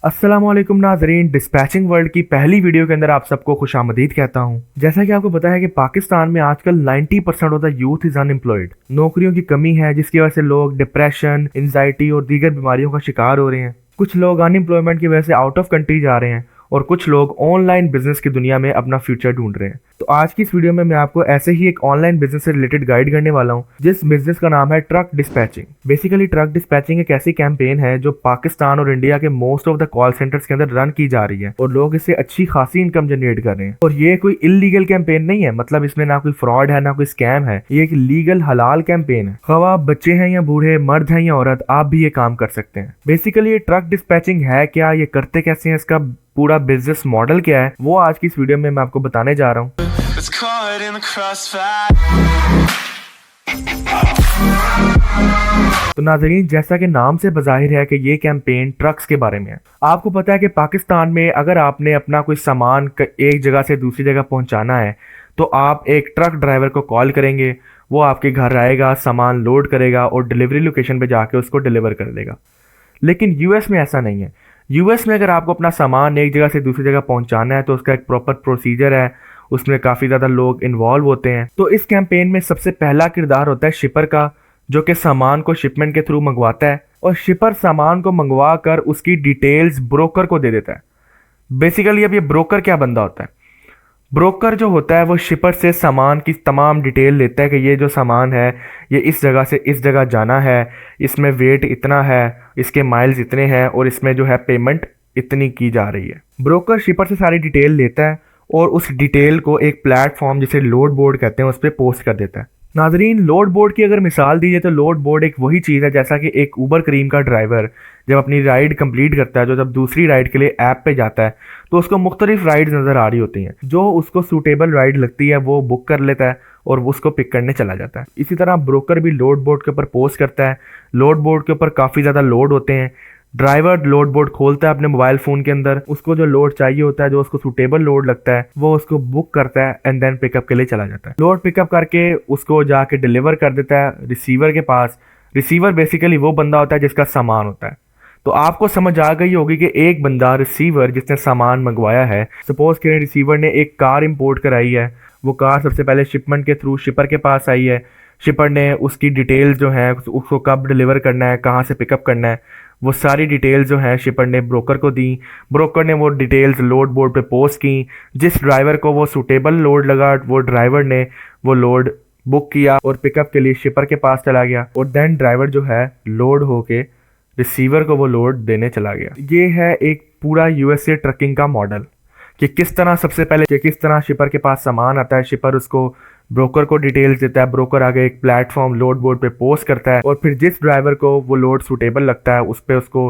अस्सलाम वालेकुम नाजरीन, डिस्पैचिंग वर्ल्ड की पहली वीडियो के अंदर आप सबको खुशामदीद कहता हूँ। जैसा कि आपको पता है कि पाकिस्तान में आजकल 90% of the youth is unemployed. नौकरियों की कमी है जिसकी वजह से लोग डिप्रेशन, एंजाइटी और दीगर बीमारियों का शिकार हो रहे हैं। कुछ लोग अनएम्प्लॉयमेंट की वजह से आउट ऑफ कंट्री जा रहे हैं और कुछ लोग ऑनलाइन बिजनेस की दुनिया में अपना फ्यूचर ढूंढ रहे हैं। तो आज की इस वीडियो में मैं आपको ऐसे ही एक ऑनलाइन बिजनेस से रिलेटेड गाइड करने वाला हूं, जिस बिजनेस का नाम है truck dispatching. Basically truck dispatching एक ऐसी कैंपेन है जो पाकिस्तान और इंडिया के most of the call centres के अंदर रन की जा रही है और लोग इससे अच्छी खासी इनकम जनरेट कर रहे हैं। और ये कोई इलीगल कैंपेन नहीं है, मतलब इसमें ना कोई फ्रॉड है ना कोई स्कैम है। ये एक लीगल हलाल कैंपेन है। खवा आप बच्चे हैं या बूढ़े, मर्द हैं या औरत, आप भी ये काम कर सकते हैं। बेसिकली ये ट्रक डिस्पैचिंग है क्या, ये करते कैसे हैं, इसका पूरा बिजनेस मॉडल क्या है, वो आज की इस वीडियो में मैं आपको बताने जा रहा हूँ। तो नाज़रीन, जैसा कि नाम से बज़ाहिर है कि ये कैंपेन ट्रक्स के बारे में है। आपको पता है कि पाकिस्तान में अगर आपने अपना कोई सामान एक जगह से दूसरी जगह पहुंचाना है तो आप एक ट्रक ड्राइवर को कॉल करेंगे, वो आपके घर आएगा, सामान लोड करेगा और डिलीवरी लोकेशन पे जाके उसको डिलीवर कर देगा। लेकिन यूएस में ऐसा नहीं है। यूएस में अगर आपको अपना सामान एक जगह से दूसरी जगह पहुंचाना है तो उसका एक प्रॉपर प्रोसीजर है, उसमें काफ़ी ज़्यादा लोग इन्वॉल्व होते हैं। तो इस कैंपेन में सबसे पहला किरदार होता है शिपर का, जो कि सामान को शिपमेंट के थ्रू मंगवाता है और शिपर सामान को मंगवा कर उसकी डिटेल्स ब्रोकर को दे देता है। बेसिकली अब ये ब्रोकर क्या बंदा होता है? ब्रोकर जो होता है वो शिपर से सामान की तमाम डिटेल लेता है कि ये जो सामान है ये इस जगह से इस जगह जाना है, इसमें वेट इतना है, इसके माइल्स इतने हैं और इसमें जो है पेमेंट इतनी की जा रही है। ब्रोकर शिपर से सारी डिटेल लेता है और उस डिटेल को एक प्लेटफॉर्म जिसे लोड बोर्ड कहते हैं उस पर पोस्ट कर देता है। नाजरीन, लोड बोर्ड की अगर मिसाल दी जाए तो लोड बोर्ड एक वही चीज़ है जैसा कि एक ऊबर करीम का ड्राइवर जब अपनी राइड कंप्लीट करता है, जो जब दूसरी राइड के लिए ऐप पे जाता है तो उसको मुख्तलिफ राइड्स नज़र आ रही होती हैं। जो उसको सूटेबल राइड लगती है वो बुक कर लेता है और वो उसको पिक करने चला जाता है। इसी तरह ब्रोकर भी लोड बोर्ड के ऊपर पोस्ट करता है। लोड बोर्ड के ऊपर काफ़ी ज़्यादा लोड होते हैं। ड्राइवर लोड बोर्ड खोलता है अपने मोबाइल फ़ोन के अंदर, उसको जो लोड चाहिए होता है, जो उसको सूटेबल लोड लगता है, वो उसको बुक करता है एंड देन पिकअप के लिए चला जाता है। लोड पिकअप करके उसको जाके डिलीवर कर देता है रिसीवर के पास। रिसीवर बेसिकली वो बंदा होता है जिसका सामान होता है। तो आपको समझ आ गई होगी कि एक बंदा रिसीवर जिसने सामान मंगवाया है, सपोज करें रिसीवर ने एक कार इंपोर्ट कराई है, वो कार सबसे पहले शिपमेंट के थ्रू शिपर के पास आई है। शिपर ने उसकी डिटेल्स जो हैं, उसको कब डिलीवर करना है, कहाँ से पिकअप करना है, वो सारी डिटेल्स जो हैं शिपर ने ब्रोकर को दी। ब्रोकर ने वो डिटेल्स लोड बोर्ड पे पोस्ट की। जिस ड्राइवर को वो सूटेबल लोड लगा वो ड्राइवर ने वो लोड बुक किया और पिकअप के लिए शिपर के पास चला गया और देन ड्राइवर जो है लोड होके रिसीवर को वो लोड देने चला गया। ये है एक पूरा यूएसए ट्रकिंग का मॉडल कि किस तरह सबसे पहले कि किस तरह शिपर के पास सामान आता है, शिपर उसको ब्रोकर को डिटेल्स देता है, ब्रोकर आगे एक प्लेटफॉर्म लोड बोर्ड पे पोस्ट करता है और फिर जिस ड्राइवर को वो लोड सूटेबल लगता है उस पर उसको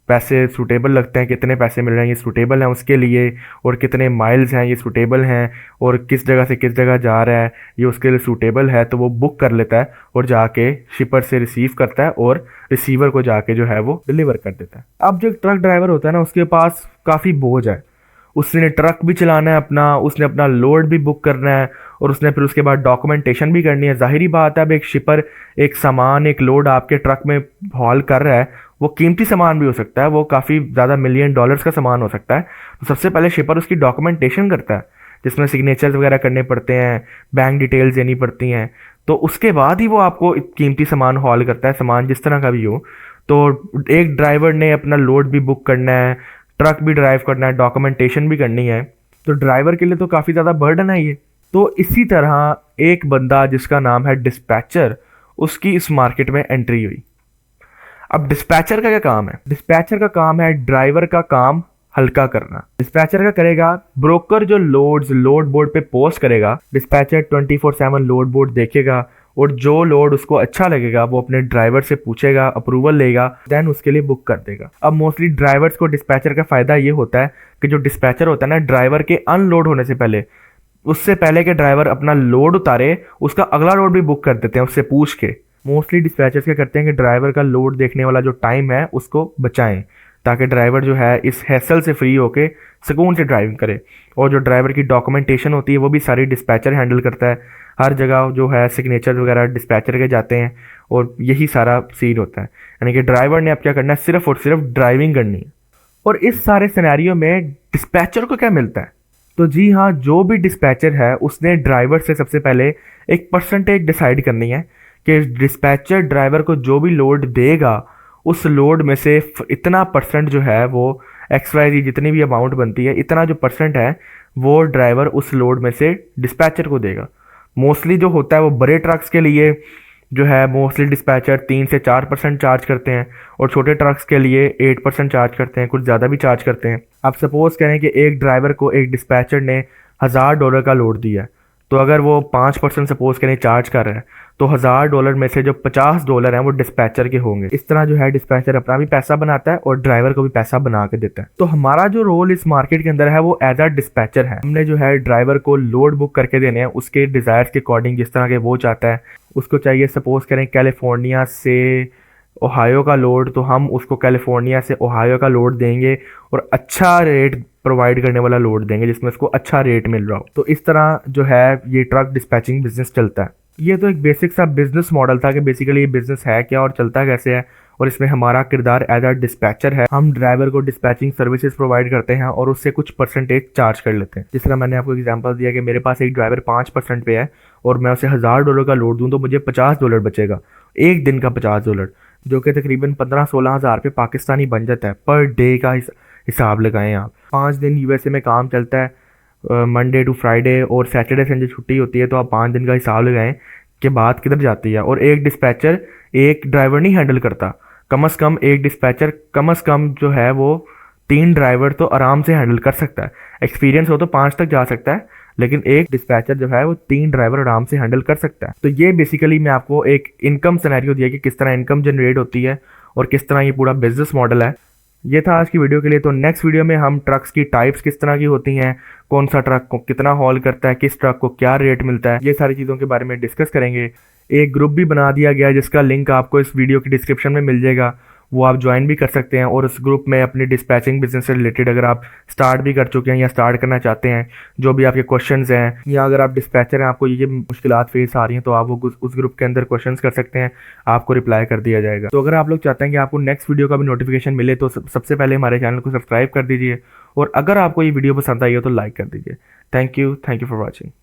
पैसे सूटेबल लगते हैं, कितने पैसे मिल रहे हैं ये सूटेबल हैं उसके लिए, और कितने माइल्स हैं ये सूटेबल हैं, और किस जगह से किस जगह जा रहा है ये उसके लिए सूटेबल है, तो वो बुक कर लेता है और जाके शिपर से रिसीव करता है और रिसीवर को जाके जो है वो डिलीवर कर देता है। अब जो ट्रक ड्राइवर होता है ना, उसके पास काफ़ी बोझ है। उसने ट्रक भी चलाना है अपना, उसने अपना लोड भी बुक करना है और उसने फिर उसके बाद डॉक्यूमेंटेशन भी करनी है। जाहिर बात है, अब एक शिपर एक सामान एक लोड आपके ट्रक में हॉल कर रहा है, वो कीमती सामान भी हो सकता है, वो काफ़ी ज़्यादा $1 मिलियन का सामान हो सकता है। तो सबसे पहले शिपर उसकी डॉक्यूमेंटेशन करता है जिसमें सिग्नेचर्स वगैरह करने पड़ते हैं, बैंक डिटेल्स देनी पड़ती हैं। तो उसके बाद ही वो आपको कीमती सामान हॉल करता है, सामान जिस तरह का भी हो। तो एक ड्राइवर ने अपना लोड भी बुक करना है, ट्रक भी ड्राइव करना है, डॉक्यूमेंटेशन भी करनी है, तो ड्राइवर के लिए तो काफ़ी ज़्यादा बर्डन है ये। तो इसी तरह एक बंदा जिसका नाम है डिस्पैचर, उसकी इस मार्केट में एंट्री हुई। अब डिस्पैचर का क्या काम है? डिस्पैचर का काम है ड्राइवर का काम हल्का करना। डिस्पैचर का करेगा, ब्रोकर जो लोड्स लोड बोर्ड पे पोस्ट करेगा, डिस्पैचर 24/7 लोड बोर्ड देखेगा और जो लोड उसको अच्छा लगेगा वो अपने ड्राइवर से पूछेगा, अप्रूवल लेगा, देन उसके लिए बुक कर देगा। अब मोस्टली ड्राइवर्स को डिस्पैचर का फ़ायदा ये होता है कि जो डिस्पैचर होता है ना, ड्राइवर के अनलोड होने से पहले, उससे पहले कि ड्राइवर अपना लोड उतारे, उसका अगला लोड भी बुक कर देते हैं उससे पूछ के। मोस्टली डिस्पैचर्स क्या करते हैं कि ड्राइवर का लोड देखने वाला जो टाइम है उसको बचाएं, ताकि ड्राइवर जो है इस हैसल से फ्री होके सुकून से ड्राइविंग करे। और जो ड्राइवर की डॉक्यूमेंटेशन होती है वो भी सारी डिस्पैचर हैंडल करता है। हर जगह जो है सिग्नेचर वगैरह डिस्पैचर के जाते हैं और यही सारा सीन होता है। यानी कि ड्राइवर ने अब क्या करना है, सिर्फ और सिर्फ ड्राइविंग करनी है। और इस सारे सिनेरियो में डिस्पैचर को क्या मिलता है? तो जी हाँ, जो भी डिस्पैचर है उसने ड्राइवर से सबसे पहले एक परसेंटेज डिसाइड करनी है कि डिस्पैचर ड्राइवर को जो भी लोड देगा उस लोड में से इतना परसेंट जो है वो XYZ जितनी भी अमाउंट बनती है, इतना जो परसेंट है वो ड्राइवर उस लोड में से डिस्पैचर को देगा। मोस्टली जो होता है वो बड़े ट्रक्स के लिए जो है मोस्टली डिस्पैचर 3 से 4% चार्ज करते हैं, और छोटे ट्रक्स के लिए 8% चार्ज करते हैं, कुछ ज़्यादा भी चार्ज करते हैं। आप सपोज करें कि एक ड्राइवर को एक डिस्पैचर ने $1000 का लोड दिया है, तो अगर वो 5% सपोज करें चार्ज कर रहा है, तो $1000 में से जो $50 हैं वो डिस्पैचर के होंगे। इस तरह जो है डिस्पैचर अपना भी पैसा बनाता है और ड्राइवर को भी पैसा बना के देता है। तो हमारा जो रोल इस मार्केट के अंदर है वो एज अ डिस्पैचर है। हमने जो है ड्राइवर को लोड बुक करके देने हैं उसके डिज़ायर्स के अकॉर्डिंग, जिस तरह के वो चाहता है। उसको चाहिए सपोज करें कैलिफोर्निया से ओहायो का लोड, तो हम उसको कैलिफोर्निया से ओहायो का लोड देंगे और अच्छा रेट प्रोवाइड करने वाला लोड देंगे जिसमें उसको अच्छा रेट मिल रहा हो। तो इस तरह जो है ये ट्रक डिस्पैचिंग बिजनेस चलता है। ये तो एक बेसिक सा बिजनेस मॉडल था कि बेसिकली ये बिजनेस है क्या और चलता कैसे है, और इसमें हमारा किरदार एज अ डिस्पैचर है। हम ड्राइवर को डिस्पैचिंग सर्विसेज प्रोवाइड करते हैं और उससे कुछ परसेंटेज चार्ज कर लेते हैं। जिस तरह मैंने आपको एग्जांपल दिया कि मेरे पास एक ड्राइवर 5% पे है और मैं उसे $1000 का लोड दूं तो मुझे $50 बचेगा, एक दिन का $50, जो कि तकरीबन 15-16 हज़ार पे पाकिस्तानी बन जाता है पर डे का हिसाब लगाएं आप। 5 दिन यूएसए में काम चलता है, मंडे टू फ्राइडे, और सैटरडे संडे छुट्टी होती है, तो आप 5 दिन का हिसाब लगाएं कि बात किधर जाती है। और एक डिस्पैचर एक ड्राइवर नहीं हैंडल करता, कम से कम एक डिस्पैचर कम से कम जो है वो 3 ड्राइवर तो आराम से हैंडल कर सकता है। एक्सपीरियंस हो तो 5 तक जा सकता है, लेकिन एक डिस्पैचर जो है वो 3 ड्राइवर आराम से हैंडल कर सकता है। तो ये बेसिकली मैं आपको एक इनकम सिनेरियो दिया कि किस तरह इनकम जनरेट होती है और किस तरह ये पूरा बिजनेस मॉडल है। ये था आज की वीडियो के लिए। तो नेक्स्ट वीडियो में हम ट्रक्स की टाइप्स किस तरह की होती हैं, कौन सा ट्रक को कितना हॉल करता है, किस ट्रक को क्या रेट मिलता है, ये सारी चीज़ों के बारे में डिस्कस करेंगे। एक ग्रुप भी बना दिया गया है जिसका लिंक आपको इस वीडियो की डिस्क्रिप्शन में मिल जाएगा, वो आप ज्वाइन भी कर सकते हैं। और उस ग्रुप में अपनी डिस्पैचिंग बिजनेस से रिलेटेड अगर आप स्टार्ट भी कर चुके हैं या स्टार्ट करना चाहते हैं, जो भी आपके क्वेश्चंस हैं, या अगर आप डिस्पैचर हैं आपको ये मुश्किलात फेस आ रही हैं, तो आप वो उस ग्रुप के अंदर क्वेश्चंस कर सकते हैं, आपको रिप्लाई कर दिया जाएगा। तो अगर आप लोग चाहते हैं कि आपको नेक्स्ट वीडियो का भी नोटिफिकेशन मिले तो सबसे पहले हमारे चैनल को सब्सक्राइब कर दीजिए, और अगर आपको ये वीडियो पसंद आई हो तो लाइक कर दीजिए। Thank you for watching.